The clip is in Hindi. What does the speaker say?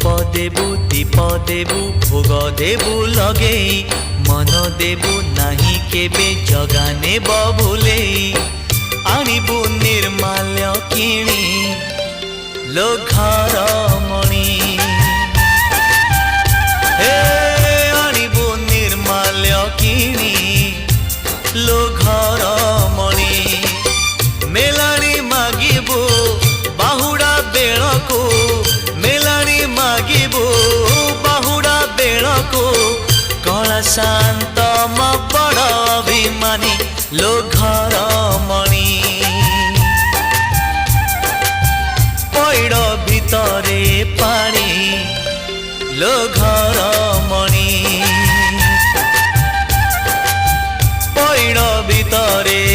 दीप देबु भोग देबु लगे मन देबु नाही केबे जगाने बभुले आनिबु निर्माल्य किणी लो घर मणि हे आनिबु निर्माल्य किणी लो घर मणि मेलाणी मागिबु बाहुड़ा बेलको मेलाणी मागिबु बाहुड़ा बेलको कला शांत म बड़ अभिमानी लो घर मणि पैड़ भितरे पानी लो घर मणि पैड़ भितरे